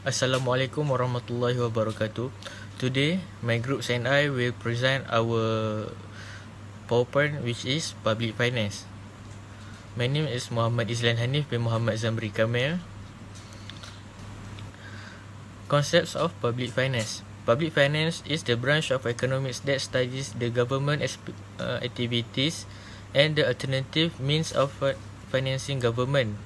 Assalamualaikum warahmatullahi wabarakatuh. Today, my groups and I will present our PowerPoint, which is Public Finance. My name is Muhammad IZLAN HANIF bin Muhammad ZAMRI KAMIL. Concepts of Public Finance. Public finance is the branch of economics that studies the government activities and the alternative means of financing government.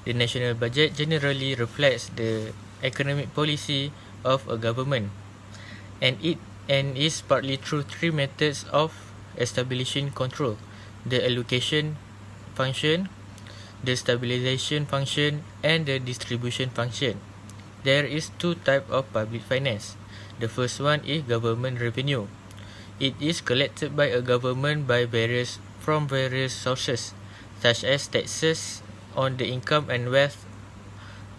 The national budget generally reflects the economic policy of a government, and is partly through three methods of establishing control: the allocation function, the stabilization function, and the distribution function. There is two types of public finance. The first one is government revenue. It is collected by a government from various sources, such as taxes on the income and wealth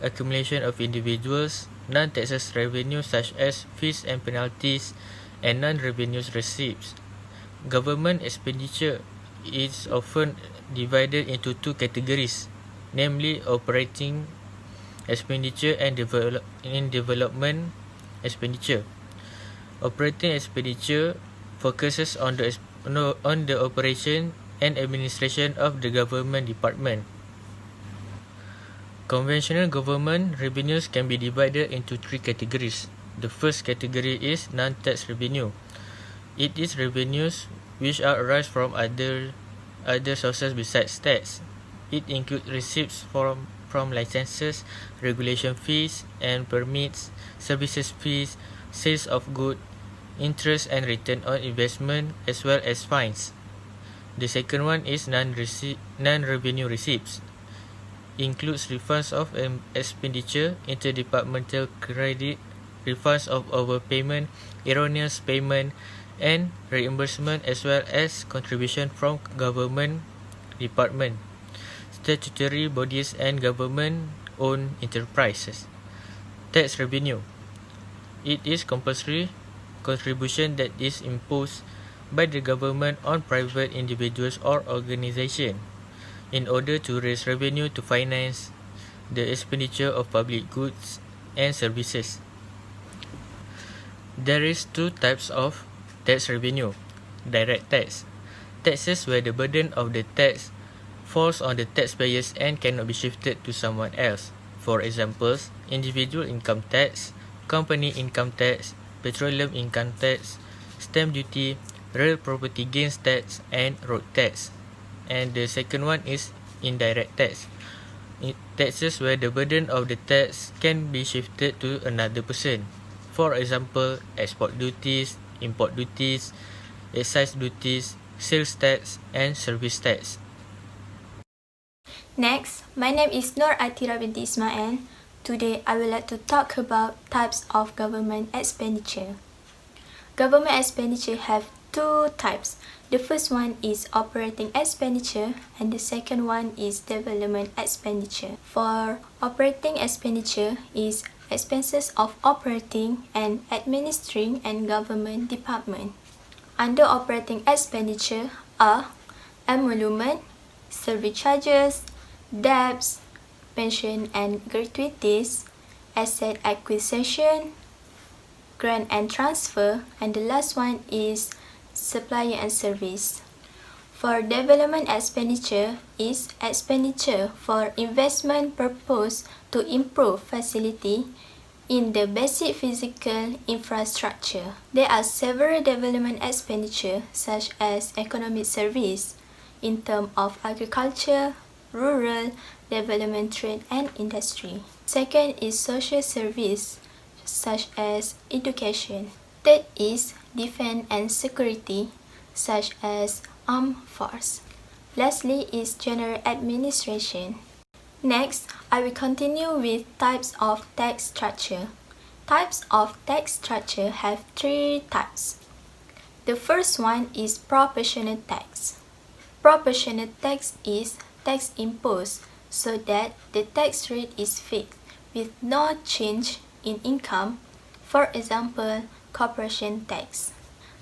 accumulation of individuals, non-taxes revenue such as fees and penalties, and non-revenue receipts. Government expenditure is often divided into two categories, namely operating expenditure and development expenditure. Operating expenditure focuses on the operation and administration of the government department. Conventional government revenues can be divided into three categories. The first category is non-tax revenue. It is revenues which are arise from other sources besides tax. It includes receipts from licenses, regulation fees and permits, services fees, sales of goods, interest and return on investment, as well as fines. The second one is non-revenue receipts. Includes refunds of expenditure, interdepartmental credit, refunds of overpayment, erroneous payment, and reimbursement, as well as contribution from government department, statutory bodies, and government-owned enterprises. Tax revenue. It is compulsory contribution that is imposed by the government on private individuals or organizations in order to raise revenue to finance the expenditure of public goods and services. There is two types of tax revenue. Direct tax. Taxes where the burden of the tax falls on the taxpayers and cannot be shifted to someone else. For examples, individual income tax, company income tax, petroleum income tax, stamp duty, real property gains tax, and road tax. And the second one is indirect tax. Taxes where the burden of the tax can be shifted to another person. For example, export duties, import duties, excise duties, sales tax, and service tax. Next, my name is ATHIRA binti ISMAIL. Today, I would like to talk about types of government expenditure. Government expenditure have two types. The first one is operating expenditure and the second one is development expenditure. For operating expenditure is expenses of operating and administering and government department. Under operating expenditure are emolument, service charges, debts, pension and gratuities, asset acquisition, grant and transfer, and the last one is supplier and service. For development expenditure is expenditure for investment purpose to improve facility in the basic physical infrastructure. There are several development expenditure such as economic service in terms of agriculture, rural development, trade and industry. Second is social service such as education. Third is defense and security such as armed force. Lastly is general administration. Next, I will continue with types of tax structure. Types of tax structure have three types. The first one is proportional tax. Proportional tax is tax imposed so that the tax rate is fixed with no change in income. For example, corporation tax.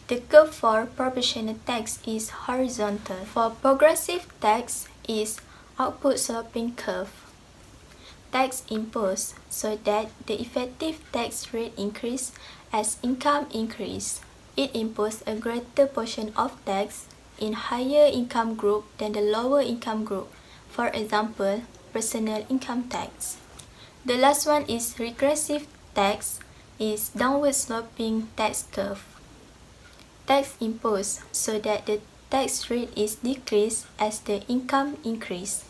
The curve for proportional tax is horizontal. For progressive tax is outward sloping curve. tax imposed so that the effective tax rate increase as income increase. It imposed a greater portion of tax in higher income group than the lower income group. For example, personal income tax. The last one is regressive tax, is downward sloping tax curve. Tax imposed so that the tax rate is decreased as the income increase.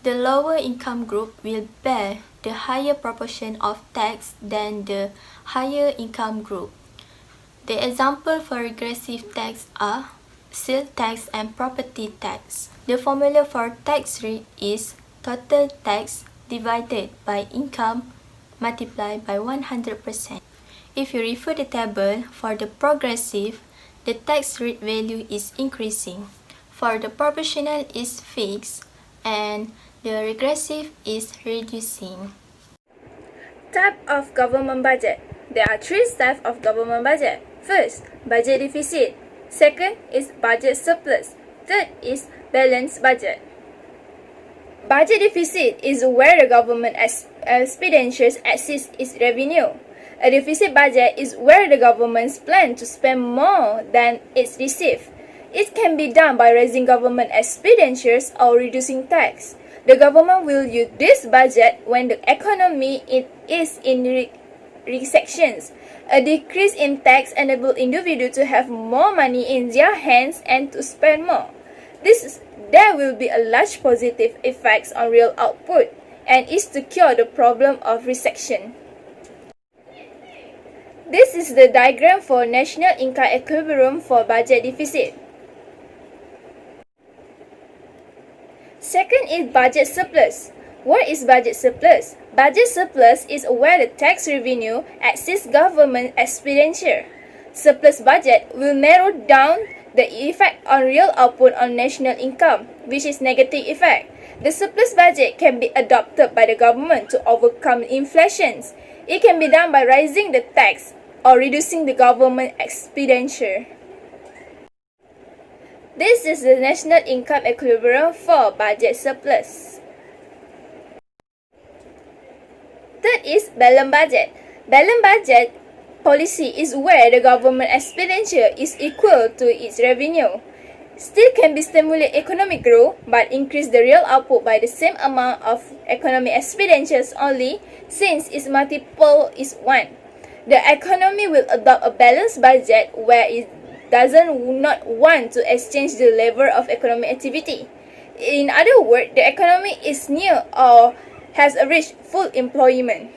The lower income group will bear the higher proportion of tax than the higher income group. The example for regressive tax are sales tax and property tax. The formula for tax rate is total tax divided by income multiplied by 100%. If you refer the table for the progressive, the tax rate value is increasing. For the proportional is fixed and the regressive is reducing. Type of government budget. There are three types of government budget. First, budget deficit. Second is budget surplus. Third is balanced budget. Budget deficit is where the government expenditures exceeds its revenue. A deficit budget is where the government's plan to spend more than its receive. It can be done by raising government expenditures or reducing tax. The government will use this budget when the economy is in recessions. A decrease in tax enables individuals to have more money in their hands and to spend more. There will be a large positive effects on real output and is to cure the problem of recession. This is the diagram for national income equilibrium for budget deficit. Second is budget surplus. What is budget surplus? Budget surplus is where the tax revenue exceeds government expenditure. Surplus budget will narrow down the effect on real output on national income, which is negative effect. The surplus budget can be adopted by the government to overcome inflation. It can be done by raising the tax or reducing the government expenditure. This is the national income equilibrium for budget surplus. Third is balanced budget. Balanced budget policy is where the government expenditure is equal to its revenue. Still can be stimulate economic growth but increase the real output by the same amount of economic expenditures only since its multiple is 1. The economy will adopt a balanced budget where it not want to exchange the level of economic activity. In other words, the economy is near or has reached full employment.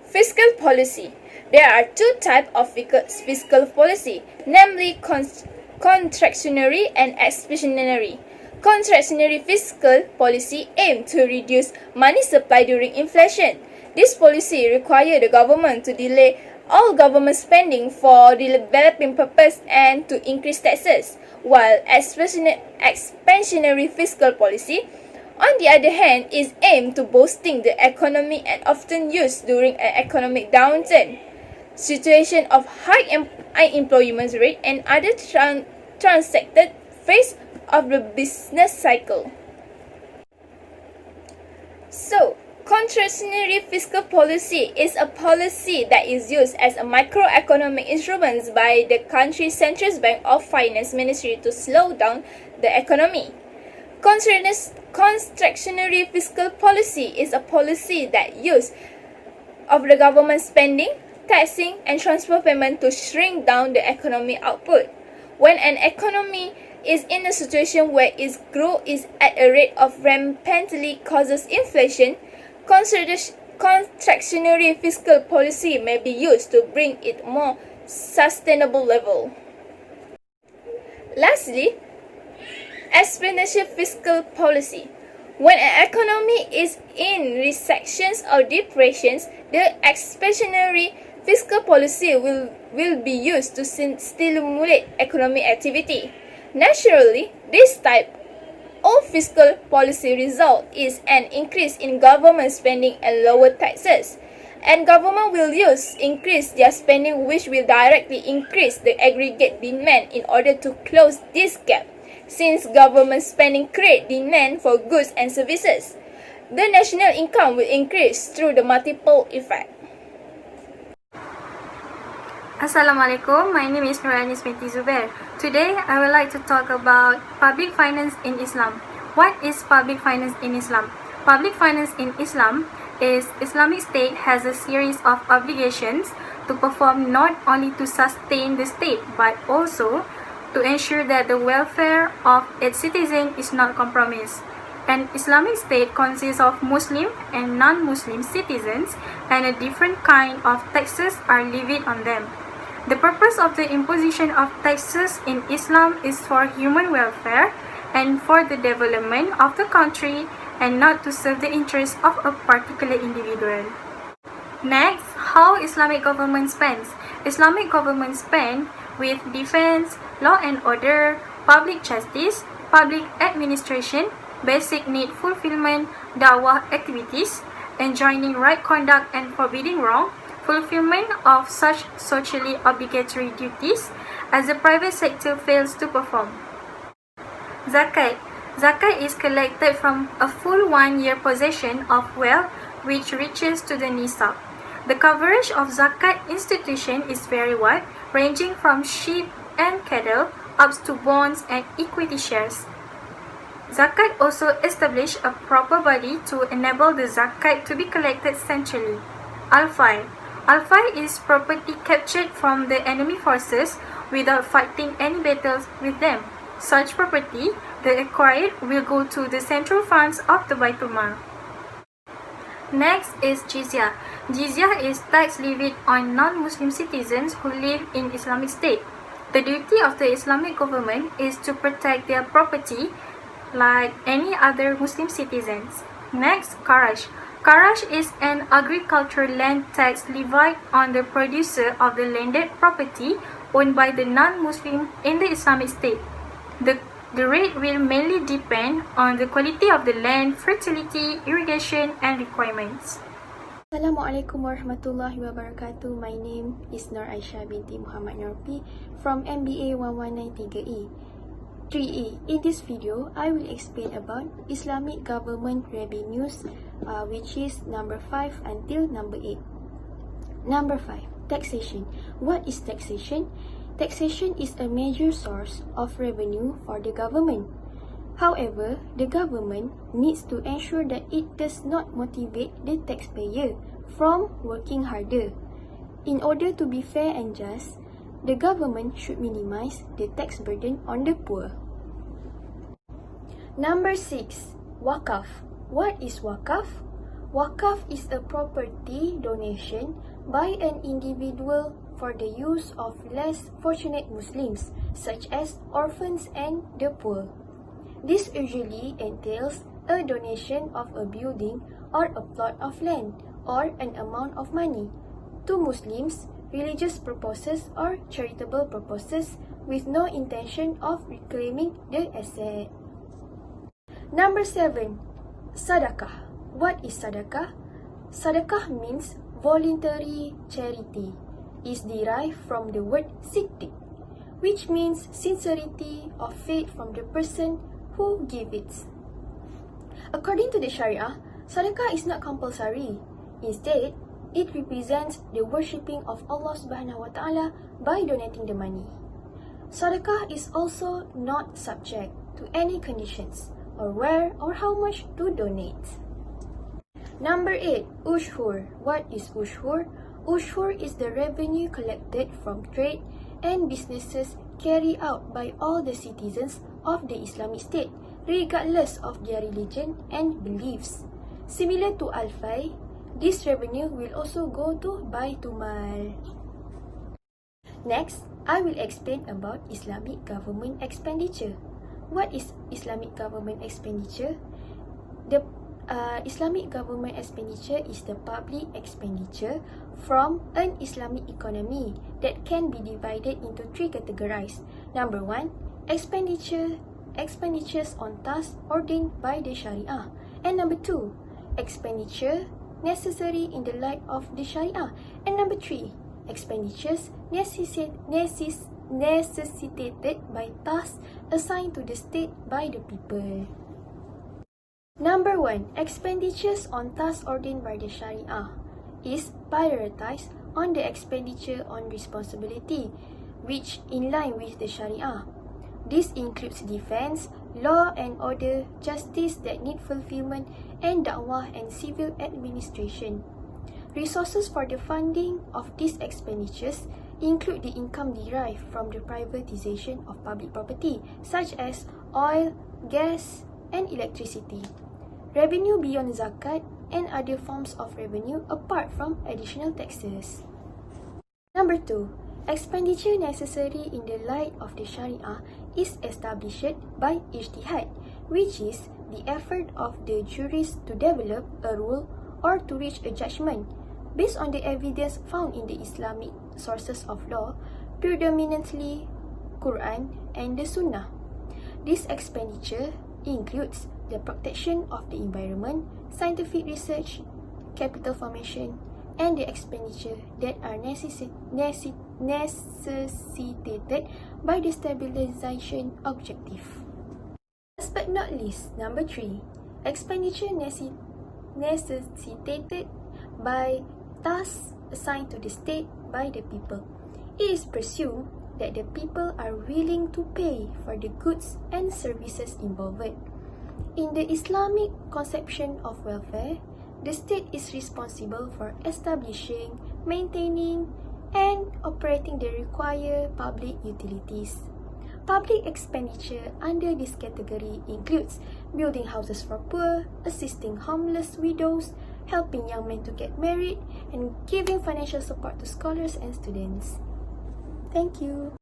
Fiscal policy. There are two types of fiscal policy, namely contractionary and expansionary. Contractionary fiscal policy aims to reduce money supply during inflation. This policy requires the government to delay all government spending for developing purpose and to increase taxes, while expansionary fiscal policy, on the other hand, is aimed to boosting the economy and often used during an economic downturn, situation of high unemployment rate and other transacted phase of the business cycle. So, contractionary fiscal policy is a policy that is used as a macroeconomic instrument by the country's central bank or finance ministry to slow down the economy. Contractionary fiscal policy is a policy that uses of the government spending, taxing, and transfer payment to shrink down the economic output. When an economy is in a situation where its growth is at a rate of rampantly causes inflation, contractionary fiscal policy may be used to bring it more sustainable level. Lastly, expansionary fiscal policy. When an economy is in recessions or depressions, the expansionary fiscal policy will be used to stimulate economic activity. Naturally, this type of fiscal policy result is an increase in government spending and lower taxes, and government will increase their spending, which will directly increase the aggregate demand in order to close this gap. since government spending create demand for goods and services. The national income will increase through the multiple effect. Assalamualaikum, my name is Binti ZUBER. Today, I would like to talk about public finance in Islam. What is public finance in Islam? Public finance in Islam is Islamic State has a series of obligations to perform not only to sustain the state but also to ensure that the welfare of its citizens is not compromised. An Islamic state consists of Muslim and non-Muslim citizens, and a different kind of taxes are levied on them. The purpose of the imposition of taxes in Islam is for human welfare and for the development of the country, and not to serve the interests of a particular individual. Next, how Islamic government spends. Islamic government spend with defense, law and order, public justice, public administration, basic need fulfillment, dawah activities, enjoining right conduct and forbidding wrong, fulfillment of such socially obligatory duties as the private sector fails to perform. Zakat. Zakat is collected from a full 1 year possession of wealth which reaches to the nisab. The coverage of zakat institution is very wide, ranging from sheep and cattle up to bonds and equity shares. Zakat also established a proper body to enable the zakat to be collected centrally. Al-Fai. Al-Fai is property captured from the enemy forces without fighting any battles with them. Such property, the acquired, will go to the central funds of the Baitul Mal. Next is Jizya. Jizya is tax levied on non-Muslim citizens who live in Islamic State. The duty of the Islamic government is to protect their property like any other Muslim citizens. Next, Kharaj. Kharaj is an agricultural land tax levied on the producer of the landed property owned by the non-Muslim in the Islamic State. The rate will mainly depend on the quality of the land, fertility, irrigation, and requirements. Assalamualaikum warahmatullahi wabarakatuh. My name is AISHA binti MOHAMAD NORPI from MBA 1193E. 3E. In this video, I will explain about Islamic government revenues, which is number 5 until number 8. Number 5. Taxation. What is taxation? Taxation is a major source of revenue for the government. However, the government needs to ensure that it does not motivate the taxpayer from working harder. In order to be fair and just, the government should minimize the tax burden on the poor. Number 6. Wakaf. What is wakaf? Wakaf is a property donation by an individual for the use of less fortunate Muslims, such as orphans and the poor. This usually entails a donation of a building or a plot of land or an amount of money to Muslims, religious purposes or charitable purposes with no intention of reclaiming the asset. Number 7. Sadaqah. What is sadaqah? Sadaqah means voluntary charity. Is derived from the word siddiq, which means sincerity of faith from the person who gives it. According to the Sharia, sadaqah is not compulsory. Instead, it represents the worshipping of Allah subhanahu wa ta'ala by donating the money. Sadaqah is also not subject to any conditions or where or how much to donate. Number 8. Ushur. What is ushur? Ushur is the revenue collected from trade and businesses carried out by all the citizens of the Islamic State, regardless of their religion and beliefs. Similar to Al-Fai, this revenue will also go to Baitul Mal. Next, I will explain about Islamic government expenditure. What is Islamic government expenditure? The Islamic government expenditure is the public expenditure from an Islamic economy that can be divided into 3 categories. Number 1, expenditures on tasks ordained by the Sharia. And number 2, expenditure necessary in the light of the Sharia. And number 3, expenditures necessitated by tasks assigned to the state by the people. Number 1. Expenditures on tasks ordained by the Sharia is prioritized on the expenditure on responsibility, which in line with the Sharia. This includes defense, law and order, justice that need fulfillment, and da'wah and civil administration. Resources for the funding of these expenditures include the income derived from the privatization of public property, such as oil, gas, and electricity, revenue beyond zakat, and other forms of revenue apart from additional taxes. Number 2. Expenditure necessary in the light of the Sharia is established by ijtihad, which is the effort of the jurist to develop a rule or to reach a judgment based on the evidence found in the Islamic sources of law, predominantly Quran and the Sunnah. This expenditure includes the protection of the environment, scientific research, capital formation, and the expenditure that are necessitated by the stabilization objective. Last but not least, number 3, expenditure necessitated by tasks assigned to the state by the people. It is presumed that the people are willing to pay for the goods and services involved. In the Islamic conception of welfare, the state is responsible for establishing, maintaining, and operating the required public utilities. Public expenditure under this category includes building houses for poor, assisting homeless widows, helping young men to get married, and giving financial support to scholars and students. Thank you.